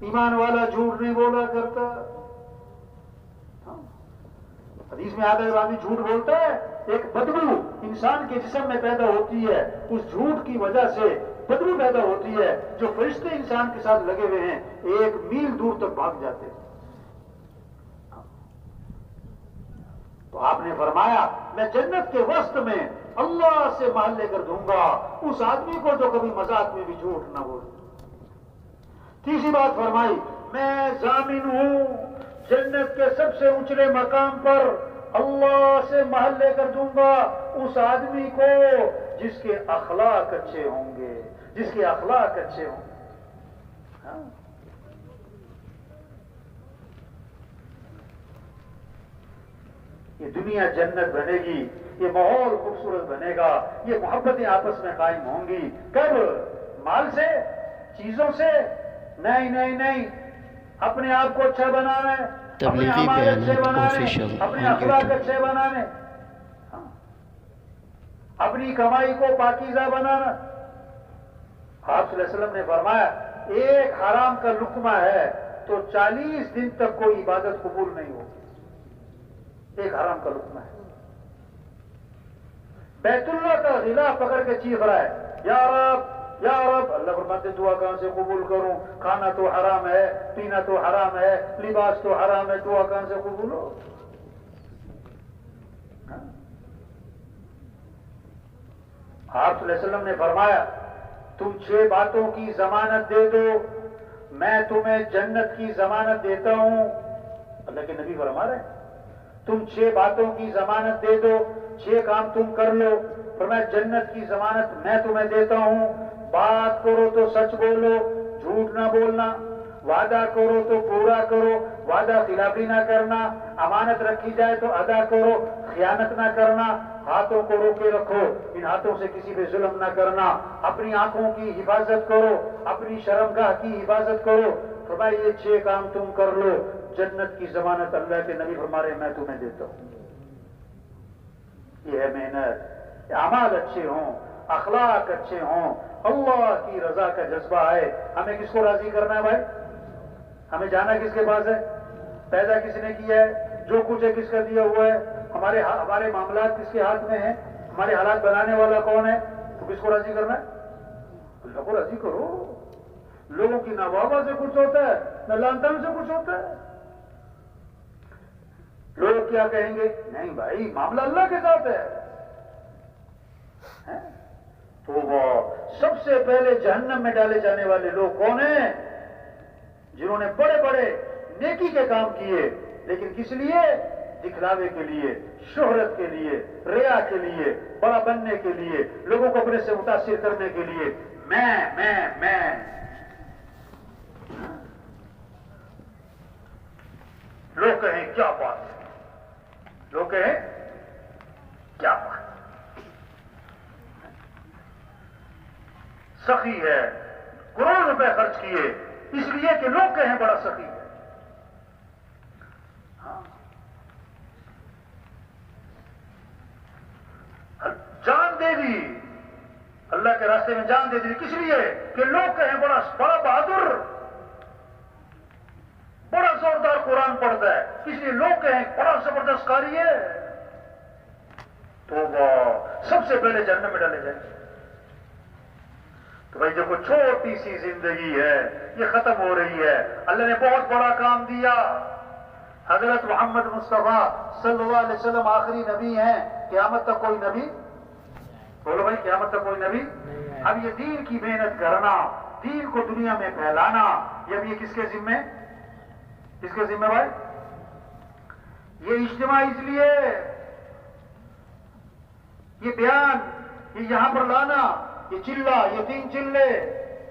ایمان والا جھوٹ نہیں بولا کرتا. حدیث میں آتا ہے آدمی جھوٹ بولتا ہے، ایک بدبو انسان کے جسم میں پیدا ہوتی ہے، اس جھوٹ کی وجہ سے بدبو پیدا ہوتی ہے، جو فرشتے انسان کے ساتھ لگے ہوئے ہیں 1 میل دور تک بھاگ جاتے ہیں. تو آپ نے فرمایا میں جنت کے وسط میں اللہ سے مال لے کر دوں گا اس آدمی کو جو کبھی مذاق میں بھی جھوٹ نہ بولے. تیسری بات فرمائی میں ضامن ہوں جنت کے سب سے اونچے مقام پر اللہ سے محل لے کر دوں گا اس آدمی کو جس کے اخلاق اچھے ہوں گے، جس کے اخلاق اچھے ہوں گے. ہاں؟ یہ دنیا جنت بنے گی، یہ ماحول خوبصورت بنے گا، یہ محبتیں آپس میں قائم ہوں گی. کب؟ مال سے، چیزوں سے نہیں نہیں نہیں. اپنے آپ کو اچھا بنانا ہے، اپنے اعمال اچھے بنانے، اپنے اخلاق اچھے بنانے، اپنی کمائی کو پاکیزہ بنانا. آپ صلی اللہ علیہ وسلم نے فرمایا ایک حرام کا لقمہ ہے تو 40 دن تک کوئی عبادت قبول نہیں ہوگی. ایک حرام کا لقمہ ہے. بیت اللہ کا غلاف پکڑ کے چیخ رہا ہے یا رب یا رب. اللہ فرماتے دعا کہاں سے قبول کروں؟ کھانا تو حرام ہے، پینا تو حرام ہے، لباس تو حرام ہے، دعا کہاں سے قبول ہو؟ آپ صلی اللہ علیہ وسلم نے فرمایا تم 6 باتوں کی ضمانت دے دو میں تمہیں جنت کی ضمانت دیتا ہوں. اللہ کے نبی فرما رہے ہیں تم 6 باتوں کی ضمانت دے دو، 6 کام تم کر لو، فرمایا جنت کی ضمانت میں تمہیں دیتا ہوں. بات کرو تو سچ بولو، جھوٹ نہ بولنا، وعدہ کرو تو پورا کرو، وعدہ خلافی نہ کرنا، امانت رکھی جائے تو ادا کرو، خیانت نہ کرنا، ہاتھوں کو روکے رکھو، ان ہاتھوں سے کسی پہ ظلم نہ کرنا، اپنی آنکھوں کی حفاظت کرو، اپنی شرمگاہ کی حفاظت کرو. فرمایا یہ 6 کام تم کر لو، جنت کی ضمانت اللہ کے نبی فرما رہے میں تمہیں دیتا ہوں. یہ ہے محنت. اعمال اچھے ہوں، اخلاق اچھے ہوں، اللہ کی رضا کا جذبہ ہے. ہمیں کس کو راضی کرنا ہے بھائی؟ ہمیں جانا کس کے پاس ہے؟ پیدا کس نے کیا ہے؟ جو کچھ ہے کس کا دیا ہوا ہے؟ ہمارے معاملات کس کے ہاتھ میں ہیں؟ ہمارے حالات بنانے والا کون ہے؟ تو کس کو راضی کرنا ہے؟ اللہ کو راضی کرو. لوگوں کی نہ واہ واہ سے کچھ ہوتا ہے نہ لان تان سے کچھ ہوتا ہے. لوگ کیا کہیں گے؟ نہیں بھائی معاملہ اللہ کے ساتھ ہے. تو وہ سب سے پہلے جہنم میں ڈالے جانے والے لوگ کون ہیں؟ جنہوں نے بڑے بڑے نیکی کے کام کیے لیکن کس لیے؟ دکھلاوے کے لیے، شہرت کے لیے، ریا کے لیے، بڑا بننے کے لیے، لوگوں کو اپنے سے متاثر کرنے کے لیے. میں لوگ کہیں کیا بات ہے، لوگ کہیں کیا بات، سخی ہے، کروڑ روپے خرچ کیے اس لیے کہ لوگ کہیں بڑا سخی ہے. جان دے دی اللہ کے راستے میں، جان دے دی کس لیے کہ لوگ کہیں بڑا بہادر، بڑا زوردار قرآن پڑھتا ہے، اس لیے لوگ کہیں بڑا زبردست قاری ہے. تو وہ سب سے پہلے جہنم میں ڈالے جائیں. تو بھائی دیکھو چھوٹی سی زندگی ہے یہ ختم ہو رہی ہے. اللہ نے بہت بڑا کام دیا. حضرت محمد مصطفیٰ صلی اللہ علیہ وسلم آخری نبی ہیں. قیامت تک کوئی نبی، بولو بھائی قیامت تک کوئی نبی. اب یہ دین کی محنت کرنا، دین کو دنیا میں پھیلانا، یہ اب یہ کس کے ذمہ، کس کے ذمہ بھائی؟ یہ اجتماع اس لیے، یہ بیان، یہ یہاں پر لانا، یہ چلہ، یہ 3 چلے،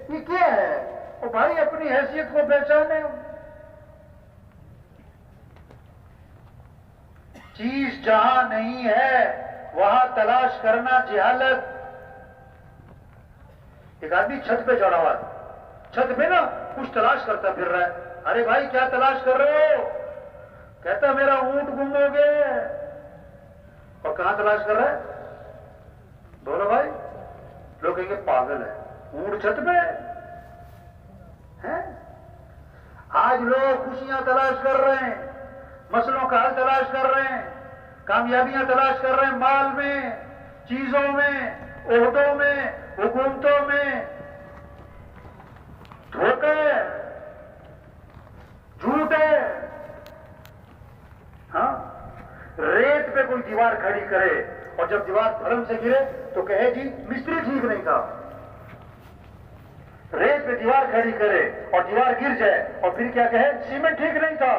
یہ کیا ہے؟ وہ بھائی اپنی حیثیت کو پہچانے. چیز جہاں نہیں ہے وہاں تلاش کرنا جہالت. ایک آدمی چھت پہ چڑھا ہوا، چھت پہ نا کچھ تلاش کرتا پھر رہا ہے. ارے بھائی کیا تلاش کر رہے ہو؟ کہتا میرا اونٹ گم ہو گیا. اور کہاں تلاش کر رہا ہے؟ بولو بھائی. لوگ کہیں گے پاگل ہے، اونٹ چھت پہ ہے. آج لوگ خوشیاں تلاش کر رہے ہیں، مسئلوں کا حل تلاش کر رہے ہیں، کامیابیاں تلاش کر رہے ہیں، مال میں، چیزوں میں، عہدوں میں، حکومتوں میں، دھوکے، جھوٹے. ہاں، ریت پہ کوئی دیوار کھڑی کرے اور جب دیوار دھرم سے گرے تو کہے جی مستری ٹھیک نہیں تھا. ریت پہ دیوار کھڑی کرے اور دیوار گر جائے اور پھر کیا کہے سیمنٹ ٹھیک نہیں تھا.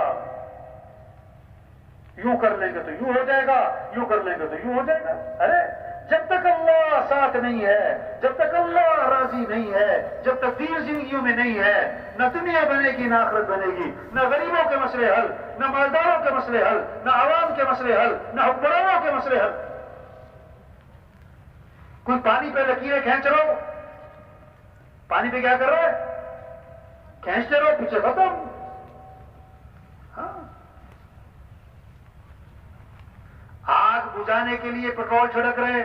یوں کر لیں گے تو یوں ہو جائے گا، یوں کر لیں گے تو یوں ہو جائے گا. ارے جب تک اللہ ساتھ نہیں ہے، جب تک اللہ راضی نہیں ہے، جب تک دین زندگیوں میں نہیں ہے، نہ دنیا بنے گی نہ آخرت بنے گی، نہ غریبوں کے مسئلے حل، نہ مالداروں کے مسئلے حل، نہ عوام کے مسئلے حل، نہ حکمرانوں کے مسئلے حل. کوئی پانی پہ لکیریں کھینچ رہو، پانی پہ کیا کر رہے کھینچتے رہو، پیچھے ختم. ہاں، آگ بجھانے کے لیے پیٹرول چھڑک رہے،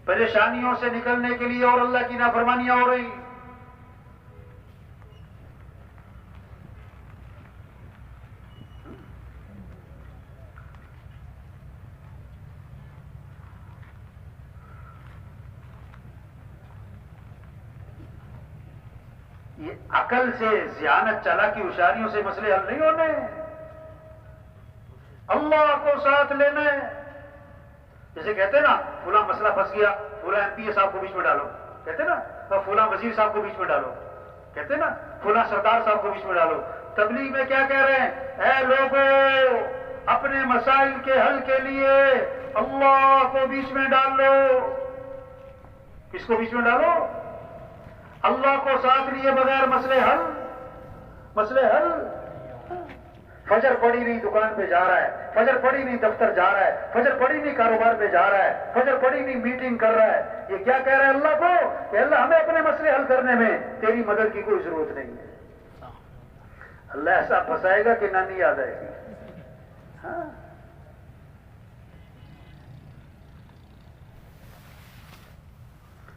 پریشانیوں سے نکلنے کے لیے اور اللہ کی نافرمانیاں ہو رہی. یہ عقل سے، ذہانت، چالاکی، ہوشیاریوں سے مسئلے حل نہیں ہونے. اللہ کو ساتھ لینا ہے. جیسے کہتے ہیں نا فلاں مسئلہ پھنس گیا، فلاں ایم پی اے صاحب کو بیچ میں ڈالو، کہتے ہیں نا فلاں وزیر صاحب کو بیچ میں ڈالو، کہتے ہیں نا فلاں سردار صاحب کو بیچ میں ڈالو. تبلیغ میں کیا کہہ رہے ہیں؟ اے لوگوں، اپنے مسائل کے حل کے لیے اللہ کو بیچ میں ڈال لو. کس کو بیچ میں ڈالو؟ اللہ کو ساتھ لیے بغیر مسئلے حل. مسئلے حل. فجر پڑی نہیں دکان پہ جا رہا ہے، فجر پڑی نہیں دفتر جا رہا ہے، فجر پڑی نہیں کاروبار پہ جا رہا ہے، فجر پڑی نہیں میٹنگ کر رہا ہے. یہ کیا کہہ رہا ہے اللہ کو کہ اللہ ہمیں اپنے مسئلے حل کرنے میں تیری مدد کی کوئی ضرورت نہیں ہے. اللہ ایسا پھنسائے گا کہ نانی یاد آئے گی. ہاں،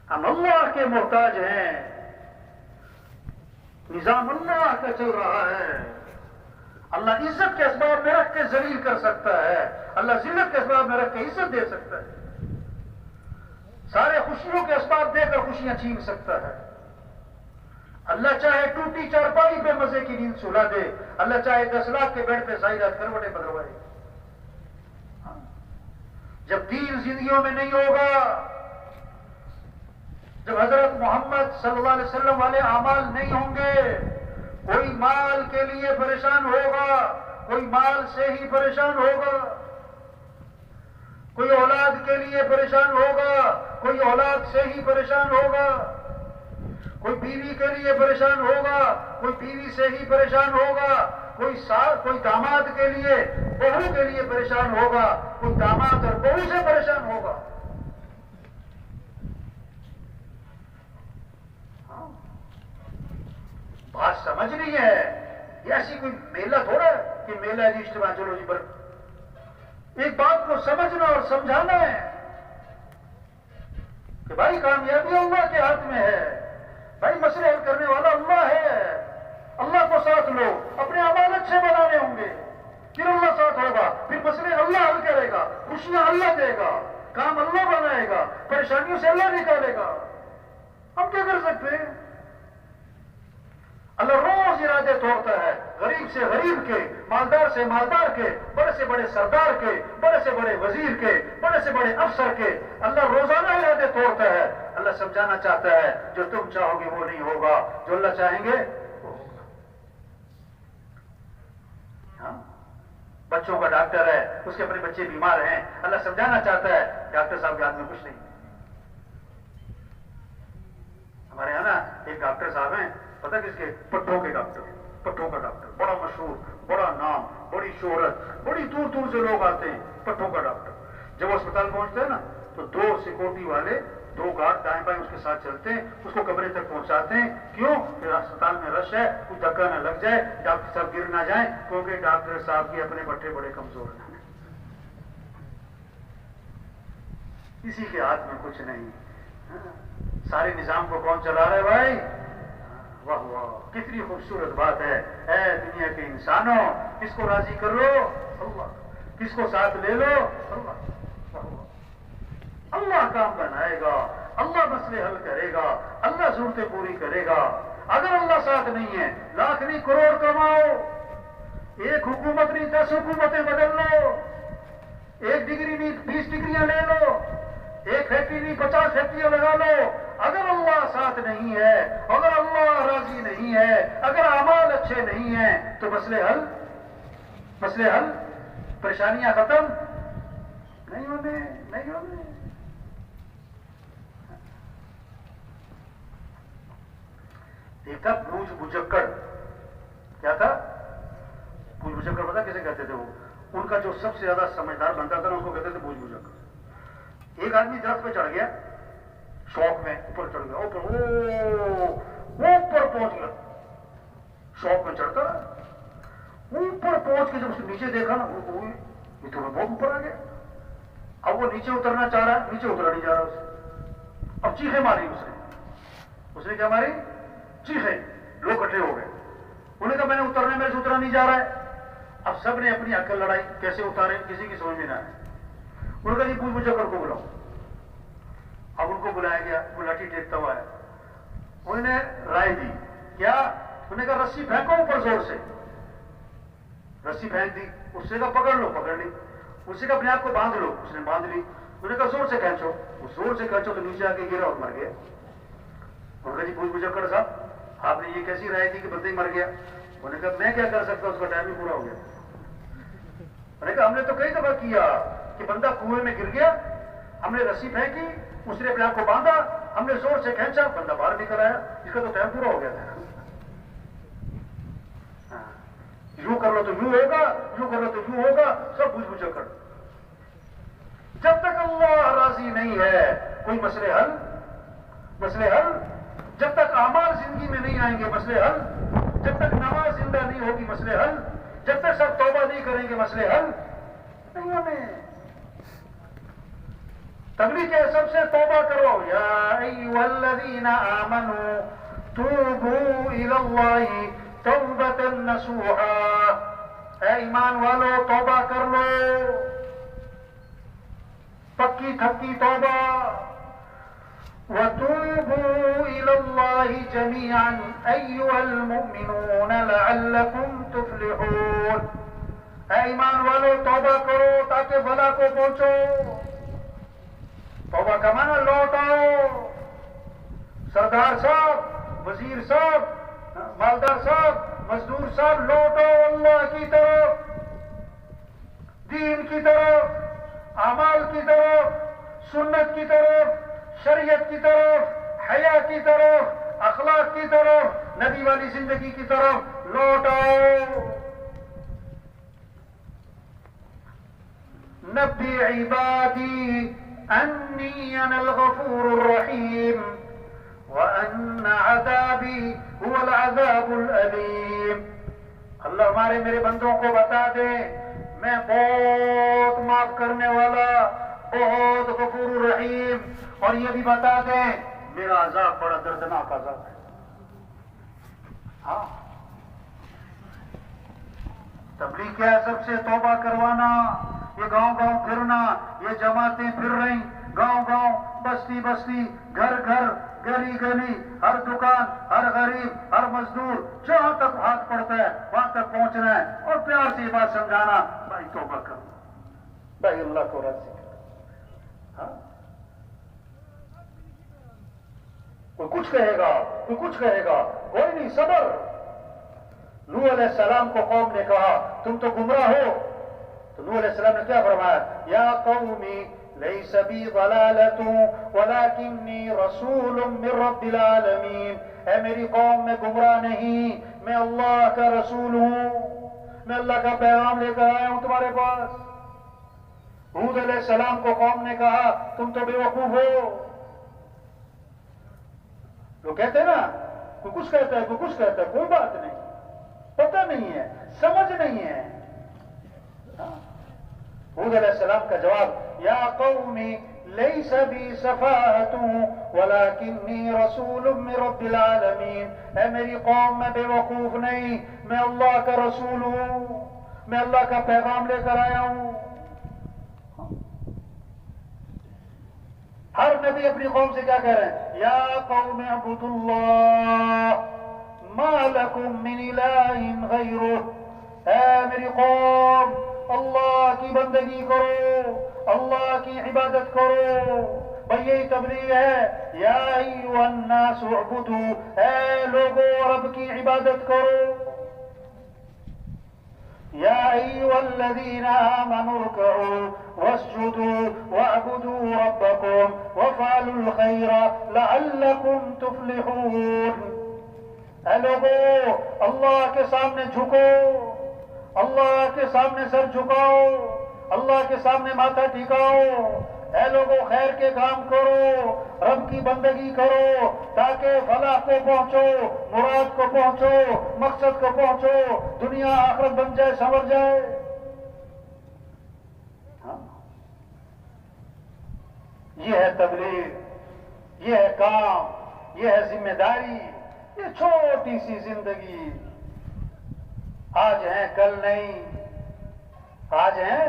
ہم اللہ کے محتاج ہیں، نظام اللہ کا چل رہا ہے. اللہ عزت کے اسباب میں رکھ کے ذلیل کر سکتا ہے، اللہ ذلت کے اسباب میں رکھ کے عزت دے سکتا ہے، سارے خوشیوں کے اسباب دے کر خوشیاں چھین سکتا ہے. اللہ چاہے ٹوٹی چارپائی پہ مزے کی نیند سلا دے، اللہ چاہے 10 لاکھ کے بیڈ پہ زائدات کروٹیں بدلوائے. جب دین زندگیوں میں نہیں ہوگا، جب حضرت محمد صلی اللہ علیہ وسلم والے اعمال نہیں ہوں گے، کوئی مال کے لیے پریشان ہوگا، کوئی مال سے ہی پریشان ہوگا، کوئی اولاد کے لیے پریشان ہوگا، کوئی اولاد سے ہی پریشان ہوگا، کوئی بیوی کے لیے پریشان ہوگا، کوئی بیوی سے ہی پریشان ہوگا، کوئی داماد کے لیے، بہو کے لیے پریشان ہوگا، کوئی داماد اور بہو سے پریشان ہوگا. بات سمجھ نہیں ہے، یہ ایسی کوئی میلہ تھوڑا ہے کہ میلہ ہے جی اجتماع چلو جی. پر ایک بات کو سمجھنا اور سمجھانا ہے کہ بھائی کامیابی اللہ کے ہاتھ میں ہے، بھائی مسئلے حل کرنے والا اللہ ہے. اللہ کو ساتھ لو، اپنے اعمال اچھے بنانے ہوں گے، پھر اللہ ساتھ ہوگا، پھر مسئلے اللہ حل کرے گا، خوشیاں اللہ دے گا، کام اللہ بنائے گا، پریشانیوں سے اللہ نکالے گا. ہم کیا کر سکتے ہیں؟ اللہ روز ارادے توڑتا ہے، غریب سے غریب کے، مالدار سے مالدار کے، بڑے سے بڑے سردار کے، بڑے سے بڑے وزیر کے، بڑے سے بڑے افسر کے. اللہ روزانہ ارادے توڑتا ہے. اللہ سمجھانا چاہتا ہے جو تم چاہو گے وہ نہیں ہوگا، جو اللہ چاہیں گے وہ ہوگا. ہاں، بچوں کا ڈاکٹر ہے، اس کے اپنے بچے بیمار ہیں، اللہ سمجھانا چاہتا ہے ڈاکٹر صاحب کے ہاتھ میں کچھ نہیں. ہمارے یہاں نا ایک ڈاکٹر صاحب ہیں، پتہ کس کے؟ پٹھوں کے ڈاکٹر. پٹھوں کا ڈاکٹر بڑا مشہور، بڑا نام، بڑی شہرت، بڑی دور دور سے لوگ آتے ہیں. پٹھوں کا ڈاکٹر جب وہ اسپتال پہنچتے ہیں نا تو 2 سیکورٹی والے، 2 گارڈ دائیں بائیں اس کے ساتھ چلتے ہیں، اس کو کمرے تک پہنچاتے ہیں. کیوں؟ کہ اسپتال میں رش ہے، کوئی دھکا نہ لگ جائے، ڈاکٹر صاحب گر نہ جائیں، کیونکہ ڈاکٹر صاحب کے اپنے پٹھے بڑے کمزور ہیں. کسی کے ہاتھ میں کچھ نہیں. سارے نظام کو کون چلا رہا ہے بھائی؟ واہ اللہ کتنی خوبصورت بات ہے. اے دنیا کے انسانوں کس کو راضی کر لو؟ اللہ. کس کو ساتھ لے لو؟ اللہ. اللہ کام بنائے گا, اللہ مسئلے حل کرے گا, اللہ ضرورتیں پوری کرے گا. اگر اللہ ساتھ نہیں ہے, لاکھ نہیں کروڑ کماؤ, ایک حکومت نہیں 10 حکومتیں بدل لو, 1 ڈگری نہیں 20 ڈگریاں لے لو, 1 فیکٹری نہیں 50 فیکٹریاں لگا لو, اگر اللہ ساتھ نہیں ہے, اگر اللہ راضی نہیں ہے, اگر اعمال اچھے نہیں ہیں, تو مسئلے حل, پریشانیاں ختم نہیں ہونے. ایک تھا بوجھ بجکڑ. کیا تھا بوجھ بجکڑ؟ پتا کیسے کہتے تھے وہ؟ ان کا جو سب سے زیادہ سمجھدار بنتا تھا نا, اس کو کہتے تھے بوجھ بجکڑ. ایک آدمی درخت پہ چڑھ گیا, شوق میں اوپر چڑھ گیا, اوپر پہنچ گیا, شوق میں چڑھتا اوپر پہنچ کے جب اس نے نیچے دیکھا نا, یہ تو بہت اوپر آ گیا. اب وہ نیچے اترنا چاہ رہا ہے, نیچے اترا نہیں جا رہا اسے. اب چیخیں ماری اس نے کیا ماری؟ چیخیں. لوگ اکٹھے ہو گئے, انہوں نے کہا میں نے اترنے میں سے اترا نہیں جا رہا ہے. اب سب نے اپنی عقل لڑائی, کیسے اتارے, کسی کی سمجھ میں نہ آئے. انہوں نے کہا جی بوجھ بجکڑ کو بلاؤ. اب ان کو بلایا گیا, وہ لاٹھی ٹیکتا ہوا ہے. انہوں نے رائے دی, کیا؟ انہوں نے کہا رسی پھینکو اوپر زور سے. رسی پھینک دی. اس نے کہا پکڑ لو, پکڑ لی. اس نے کہا اپنے آپ کو باندھ لو, اس نے باندھ لی. انہوں نے کہا زور سے کھینچو. وہ زور سے کھینچو تو نیچے آ کے گرا اور مر گیا. انہوں نے کہا جی بوجھ بجکڑ صاحب آپ نے یہ کیسی رائے دی کہ بندہ ہی مر گیا؟ انہوں نے کہا میں کیا کر سکتا, اس کا ٹائم ہی پورا ہو گیا. انہوں نے کہا ہم نے تو کئی دفعہ کیا کہ بندہ کنویں میں گر گیا, ہم نے رسی پھینکی, اس نے اپنے آپ کو باندھا, ہم نے زور سے کھینچا, بندہ باہر نکل آیا, اس کا تو ٹائم پورا ہو گیا تھا. یوں کر لو تو یوں ہوگا, یوں کر لو تو یوں ہوگا, سب بوجھ بجکڑ. جب تک اللہ راضی نہیں ہے کوئی مسئلے حل. جب تک اعمال زندگی میں نہیں آئیں گے مسئلے حل. جب تک نماز زندہ نہیں ہوگی مسئلے حل. جب تک سب توبہ نہیں کریں گے مسئلے حل نہیں ہونے. تبلیغ ہے سب سے توبہ کرو. یا ایھا الذین آمنوا توبوا الی اللہ توبۃ نصوحا. اے ایمان والو توبہ کر لو, پکی تھکی توبہ. وَتُوبُوا إِلَى اللَّهِ جَمِيعًا أَيُّهَا الْمُؤْمِنُونَ لَعَلَّكُمْ تُفْلِحُونَ. اے ایمان والو توبہ کرو تاکہ بھلا کو پہنچو. توبہ کا معنی لوٹ آؤ. سردار صاحب, وزیر صاحب, مالدار صاحب, مزدور صاحب, لوٹ آؤ اللہ کی طرف, دین کی طرف, اعمال کی طرف, سنت کی طرف, شریعت کی طرف, حیا کی طرف, اخلاق کی طرف, نبی والی زندگی کی طرف لوٹ آؤ. نبی عبادی انی انا الغفور الرحیم وان عذابی هو العذاب الالیم. اللہ ہمارے میرے بندوں کو بتا دے میں بہت معاف کرنے والا, بہت غفور الرحیم, اور یہ بھی بتا دیں میرا عذاب بڑا دردناک عذاب ہے. ہاں تبلیغ کیا ہے؟ سب سے توبہ کروانا. یہ گاؤں گاؤں پھرنا, یہ جماعتیں پھر رہی, گاؤں گاؤں, بستی بستی, گھر گھر, گلی گلی, ہر دکان, ہر غریب, ہر مزدور, جہاں تک ہاتھ پڑتا ہے وہاں تک پہنچنا ہے اور پیار سے یہ بات سمجھانا, بھائی توبہ کرو, بھائی اللہ کو راضی کرو. ہاں کوئی کچھ کہے گا, کوئی کچھ کہے گا, کوئی نہیں, صبر. نوح علیہ السلام کو قوم نے کہا تم تو گمراہ ہو, تو نوح علیہ السلام نے کیا فرمایا؟ یا قومی لیس بی ضلالۃ ولکنی رسول من رب العالمین. اے میری قوم میں گمراہ نہیں, میں اللہ کا رسول ہوں, میں اللہ کا پیغام لے کر آیا ہوں تمہارے پاس. ہود علیہ السلام کو قوم نے کہا تم تو بے وقوف ہو. لوگ کہتے ہیں نا کوئی کچھ کہتا ہے, کوئی کچھ کہتا ہے, کوئی بات نہیں, پتہ نہیں ہے, سمجھ نہیں ہے. ہود علیہ السلام کا جواب یا قومی لیس بی سفاہۃ وَلَكِنِّي رَسُولٌ مِّن رَّبِّ الْعَالَمِينَ، اے میری قوم میں بے وقوف نہیں، میں اللہ کا رسول ہوں، میں اللہ کا پیغام لے کر آیا ہوں۔ ہر نبی اپنی قوم سے کیا کہہ رہے ہیں؟ یا قوم اعبدوا اللہ ما لکم من الہ غیرہ، اے میری قوم اللہ کی بندگی کرو، اللہ کی عبادت کرو۔ بھئی یہی تبلیغ ہے، یا ایھا الناس اعبدوا، اے لوگو رب کی عبادت کرو۔ یا ایھا الذین آمنوا ارکعوا واسجدوا واعبدوا ربکم وافعلوا الخیر لعلکم تفلحون۔ اے لوگو اللہ کے سامنے جھکو، اللہ کے سامنے سر جھکاؤ، اللہ کے سامنے ماتھا ٹھکاؤ۔ اے لوگو خیر کے کام کرو، رب کی بندگی کرو، تاکہ فلاح کو پہنچو، مراد کو پہنچو، مقصد کو پہنچو، دنیا آخرت بن جائے، سنور جائے۔ یہ ہے تبلیغ، یہ ہے کام، یہ ہے ذمہ داری، یہ چھوٹی سی زندگی۔ آج ہیں کل نہیں، آج ہیں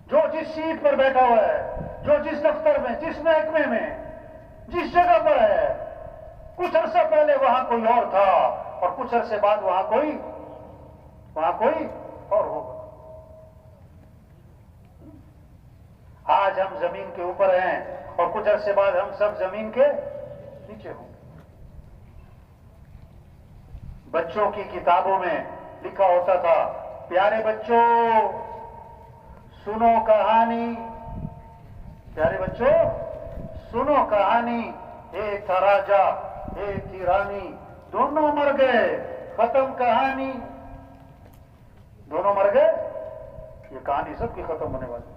جو جس سیٹ پر بیٹھا ہوا ہے، جو جس دفتر میں، جس محکمے میں، جس جگہ پر ہے، کچھ عرصہ پہلے وہاں کوئی اور تھا اور کچھ عرصے بعد وہاں کوئی اور ہوگا۔ آج ہم زمین کے اوپر ہیں اور کچھ عرصے بعد ہم سب زمین کے نیچے ہوں گے۔ بچوں کی کتابوں میں لکھا ہوتا تھا، پیارے بچوں سنو کہانی، پیارے بچوں سنو کہانی، ایک تھا راجا ایک تھی رانی، دونوں مر گئے، ختم کہانی۔ دونوں مر گئے، یہ کہانی سب کی ختم ہونے والی۔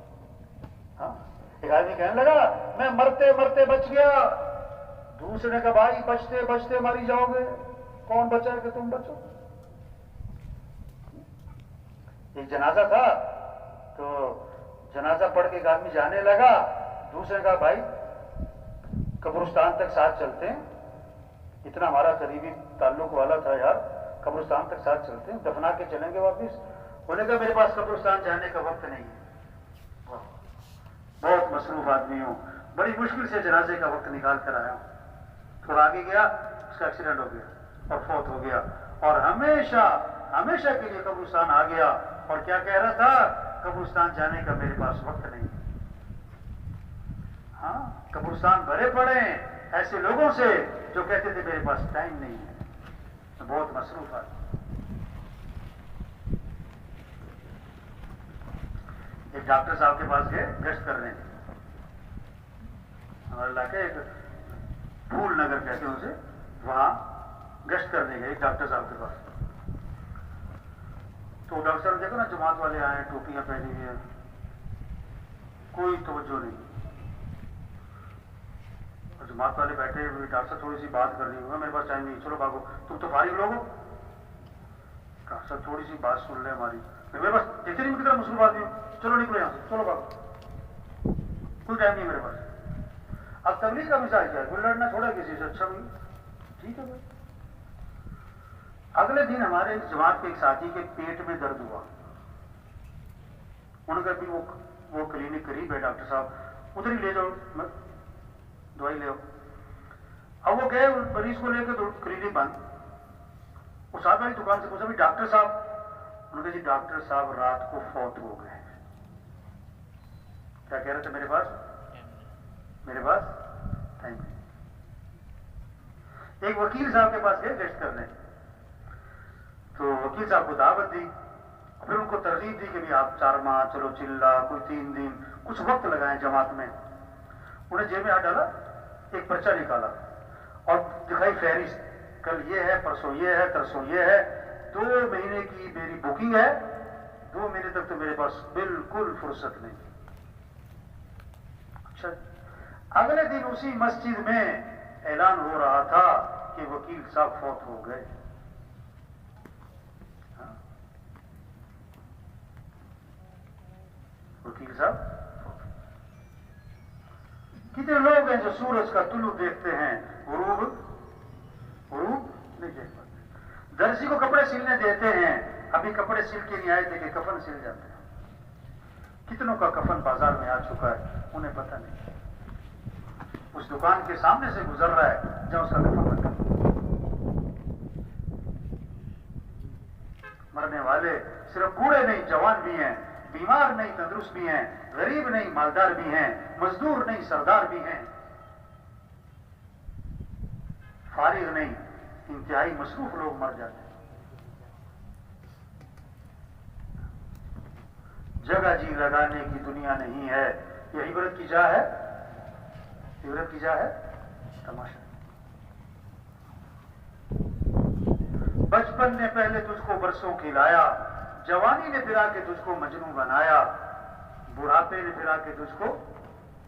ہاں، ایک آدمی کہنے لگا میں مرتے مرتے بچ گیا، دوسرے نے کہا بھائی بچتے بچتے ماری جاؤ گے، کون بچا ہے کہ تم بچو؟ ایک جنازہ تھا تو جنازہ پڑھ کے ایک آدمی جانے لگا، دوسرے نے کہا بھائی قبرستان تک ساتھ چلتے ہیں، اتنا ہمارا قریبی تعلق والا تھا یار، قبرستان تک ساتھ چلتے ہیں، دفنا کے چلیں گے واپس۔ انہوں نے کہا میرے پاس قبرستان جانے کا وقت نہیں ہے، بہت مصروف آدمی ہوں، بڑی مشکل سے جنازے کا وقت نکال کر آیا ہوں۔ تھوڑا آگے گیا، اس کا ایکسیڈنٹ ہو گیا اور فوت ہو گیا، اور ہمیشہ ہمیشہ کے لیے قبرستان آ گیا، اور کیا کہہ رہا تھا؟ قبرستان جانے کا میرے پاس وقت نہیں۔ ہاں، قبرستان بھرے پڑے ہیں ایسے لوگوں سے جو کہتے تھے میرے پاس ٹائم نہیں ہے، بہت مصروف آدمی۔ ایک ڈاکٹر صاحب کے پاس گئے گشت کرنے، ہمارے علاقے ایک پھول نگر کہتے ہیں اسے، وہاں گشت کرنے گئے ایک ڈاکٹر صاحب کے پاس۔ تو ڈاکٹر صاحب دیکھو نا، جماعت والے آئے ہیں، ٹوپیاں پہنی ہوئی ہیں، کوئی توجہ نہیں، اور جماعت والے بیٹھے ہوئے، ڈاکٹر صاحب تھوڑی سی بات کرنی ہوگا، میرے پاس ٹائم نہیں، چلو بھاگو، تم تو فارغ لوگ ہو، ڈاکٹر صاحب تھوڑی سی بات سن لیں ہماری، میرے پاس دیکھتے نہیں کتنا مصروف آدمی ہو، چلو نکلو یہاں سے، چلو بھاگو، کوئی ٹائم نہیں میرے پاس۔ اب تبلیغ کا مزاج کیا ہے؟ کوئی لڑنا چھوڑا کسی سے، اچھا بھائی ٹھیک ہے بھائی۔ اگلے دن ہمارے جماعت کے ایک ساتھی کے پیٹ میں درد ہوا، انہوں نے کہا وہ کلینک قریب ہے ڈاکٹر صاحب، ادھر ہی لے جاؤ، دوائی لے آؤ۔ اب وہ گئے مریض کو لے کے، تو کلینک بند، وہ صاحب والی دکان سے پوچھا بھی ڈاکٹر صاحب؟ انہوں نے کہا جی ڈاکٹر صاحب رات کو فوت ہو گئے۔ کیا کہہ رہے تھے؟ میرے پاس ٹائم نہیں۔ ایک وکیل صاحب کے پاس گئے گشت کرنے، تو وکیل صاحب کو دعوت دی، پھر ان کو ترغیب دی کہ بھی آپ 4 ماہ، چلو چلا، کوئی 3 دن، کچھ وقت لگائیں جماعت میں۔ انہیں جیب میں ہاتھ ڈالا، ایک پرچہ نکالا اور دکھائی فہرست، کل یہ ہے، پرسوں یہ ہے، ترسوں یہ ہے، 2 مہینے کی میری بکنگ ہے، 2 مہینے تک تو میرے پاس بالکل فرصت نہیں۔ اچھا، اگلے دن اسی مسجد میں اعلان ہو رہا تھا کہ وکیل صاحب فوت ہو گئے۔ وکیل صاحب، کتنے لوگ ہیں جو سورج کا طلوع دیکھتے ہیں، غروب نہیں دیکھ پاتے. درزی کو کپڑے سلنے دیتے ہیں، ابھی کپڑے سل کے نہیں آئے تھے کہ کفن سل جاتے ہیں. کتنوں کا کفن بازار میں آ چکا ہے، انہیں پتہ نہیں. اس دکان کے سامنے سے گزر رہا ہے جہاں اس کا کفن رکھا. مرنے والے صرف بوڑھے نہیں، جوان بھی ہیں، بیمار نہیں، تندرست بھی ہیں، غریب نہیں، مالدار بھی ہیں، مزدور نہیں، سردار بھی ہیں، فارغ نہیں، انتہائی مصروف لوگ مر جاتے ہیں. جگہ جی لگانے کی دنیا نہیں ہے. یہ عبرت کی جا ہے، عبرت کی جا ہے تماشا. بچپن نے پہلے تجھ کو برسوں کھلایا، جوانی نے پھرا کے تجھ کو مجنوں بنایا، بڑھاپے نے پھرا کے تجھ کو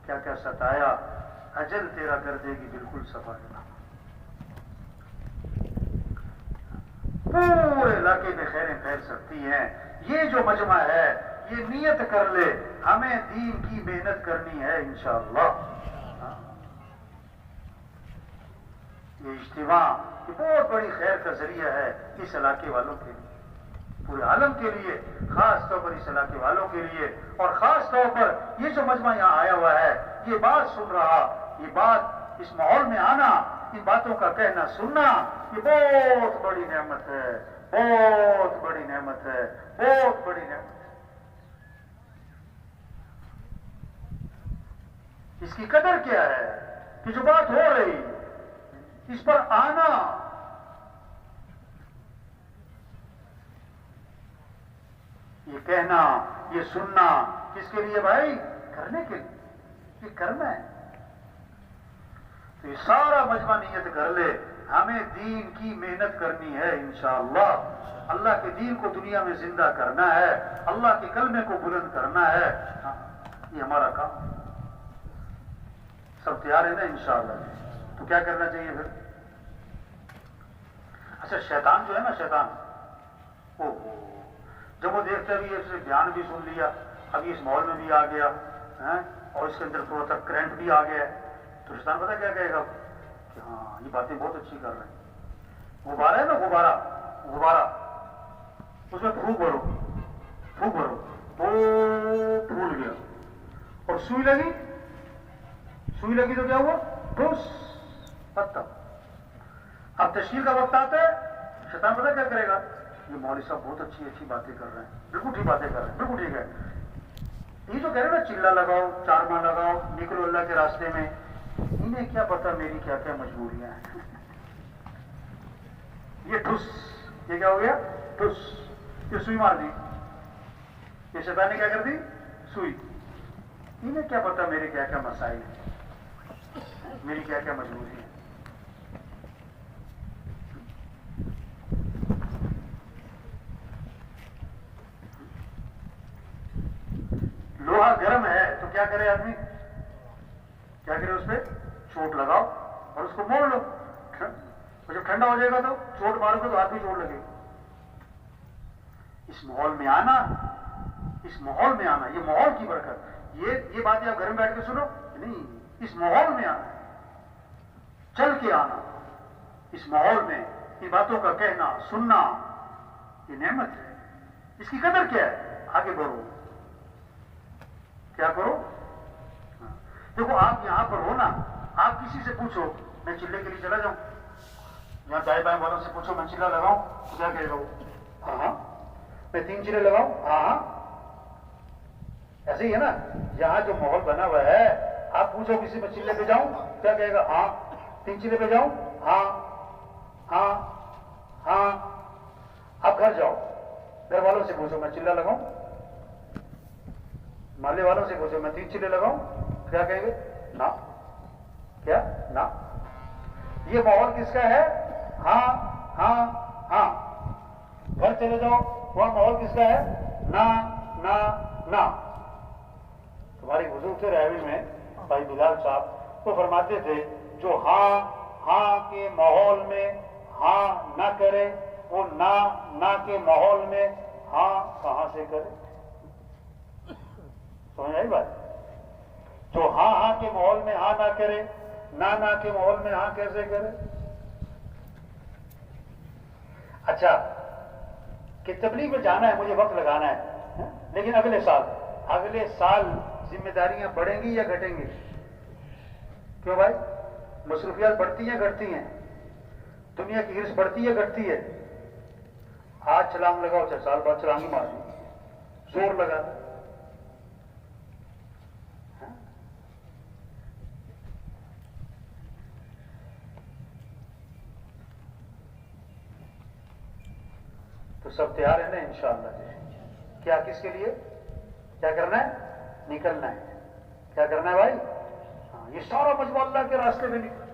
کیا کیا ستایا، اجل تیرا کر دے گی بالکل صفائی. پورے علاقے میں خیریں پھیل سکتی ہیں. یہ جو مجمع ہے یہ نیت کر لے ہمیں دین کی محنت کرنی ہے انشاءاللہ. یہ اجتماع یہ بہت بڑی خیر کا ذریعہ ہے اس علاقے والوں کے لیے، پورے عالم کے لیے، خاص طور پر اس علاقے والوں کے لیے. اور خاص طور پر یہ جو مجمع یہاں آیا ہوا ہے، یہ بات سن رہا، یہ بات اس ماحول میں آنا، ان باتوں کا کہنا سننا، یہ بہت بڑی نعمت ہے، بہت بڑی نعمت ہے، بہت بڑی نعمت ہے. اس کی قدر کیا ہے کہ جو بات ہو رہی اس پر آنا. یہ کہنا، یہ سننا کس کے لیے بھائی؟ کرنے کے لیے، یہ کرنا ہے. تو یہ سارا مجمع نیت کر لے ہمیں دین کی محنت کرنی ہے انشاءاللہ. اللہ کے دین کو دنیا میں زندہ کرنا ہے، اللہ کے کلمے کو بلند کرنا ہے. یہ ہمارا کام ہے. سب تیار ہے نا انشاءاللہ؟ تو کیا کرنا چاہیے پھر؟ اچھا شیطان جو ہے نا، شیطان جب وہ دیکھتا بھی اس نے بیان بھی سن لیا، ابھی اس ماحول میں بھی آ گیا اور اس کے اندر تھوڑا سا کرنٹ بھی آ گیا ہے، تو شیطان پتہ کیا کہے گا کہ ہاں یہ باتیں بہت اچھی کر رہے ہیں. غبارہ ہے نا، غبارہ اس میں پھونک بھرو، وہ پھول گیا. اور سوئی لگی تو کیا ہوا؟ ٹھوس پتہ. اب تشکیل کا وقت آتا ہے، شیطان پتہ کیا کرے گا؟ یہ مولوی صاحب بہت اچھی باتیں کر رہے ہیں، بالکل ٹھیک باتیں کر رہے ہیں، بالکل ٹھیک ہے. یہ جو کہہ رہے ہیں نا چلا لگاؤ، چارما لگاؤ، نکلو اللہ کے راستے میں، انہیں کیا پتا میری کیا کیا مجبوریاں ہیں. یہ ٹھس، یہ کیا ہو گیا؟ ٹھس. یہ سوئی مار دی، یہ شیطان نے کیا کر دی؟ سوئی. انہیں کیا پتا میرے کیا کیا مسائل ہیں، میری کیا کیا مجبوری ہے. لوہا گرم ہے تو کیا کرے آدمی؟ کیا کرے؟ اس پہ چوٹ لگاؤ اور اس کو موڑ لو. جب ٹھنڈا ہو جائے گا تو چوٹ مارو گے تو ہاتھ بھی چوٹ لگے. اس ماحول میں آنا، یہ ماحول کی برکت. یہ باتیں آپ گھر میں بیٹھ کے سنو نہیں، اس ماحول میں آنا، چل کے آنا، اس ماحول میں ان باتوں کا کہنا سننا، یہ نعمت ہے. اس کی قدر کیا ہے؟ آگے بڑھو، کیا کرو؟ دیکھو آپ یہاں پر ہو نا، آپ کسی سے پوچھو میں چلے کے لیے چلا جاؤں، یہاں دائیں بائیں والوں سے پوچھو میں چلا لگاؤں تو کیا کہے گا وہ؟ ہاں. میں 3 چلے لگاؤں؟ ہاں. ایسے ہی ہے نا، یہاں جو ماحول بنا ہوا ہے، آپ پوچھو کسی میں چلے پہ جاؤں کیا کہے گا؟ ہاں. 3 چلے پہ جاؤں؟ ہاں. آپ گھر جاؤ، گھر والوں سے پوچھو میں چلا لگاؤں، محلے والوں سے پوچھو میں 3 چلے لگاؤں، کیا کہیں گے؟ نا. کیا؟ نا. یہ ماحول کس کا ہے؟ ہاں. گھر چلے جاؤ، وہاں ماحول کس کا ہے؟ نا. تمہاری بزرگ تھے ریوی میں بھائی بلال صاحب، وہ فرماتے تھے جو ہاں کے ماحول میں ہاں نہ کرے، وہ نہ کے ماحول میں ہاں کہاں سے کرے؟ سمجھ آئی بات؟ تو ہاں ہاں کے ماحول میں ہاں نہ کرے، نہ کے ماحول میں ہاں کیسے کرے؟ اچھا کہ تبلیغ میں جانا ہے، مجھے وقت لگانا ہے، لیکن اگلے سال ذمہ داریاں بڑھیں گی یا گھٹیں گی؟ کیوں بھائی؟ مصروفیات بڑھتی ہیں گھٹتی ہیں؟ دنیا کی ہرس بڑھتی ہے گھٹتی ہے؟ آج چھلانگ لگاؤ 6 سال بعد چھلانگ ہی مار دی، زور لگا۔ تو سب تیار ہیں نا انشاءاللہ جی؟ کیا کس کے لیے کیا کرنا ہے؟ نکلنا ہے۔ کیا کرنا ہے بھائی؟ ہاں، یہ سارا مجموعہ اللہ کے راستے میں نکل،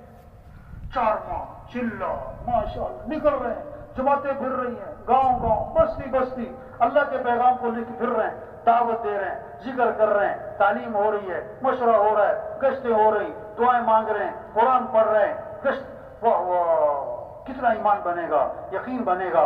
4 ماہ چلہ ماشاءاللہ نکل رہے ہیں، جماعتیں پھر رہی ہیں، گاؤں بستی اللہ کے پیغام کو لے کے پھر رہے ہیں، دعوت دے رہے ہیں، ذکر کر رہے ہیں، تعلیم ہو رہی ہے، مشورہ ہو رہا ہے، گشتیں ہو رہی، دعائیں مانگ رہے ہیں، قرآن پڑھ رہے ہیں، گشت، واہ واہ کتنا ایمان بنے گا، یقین بنے گا۔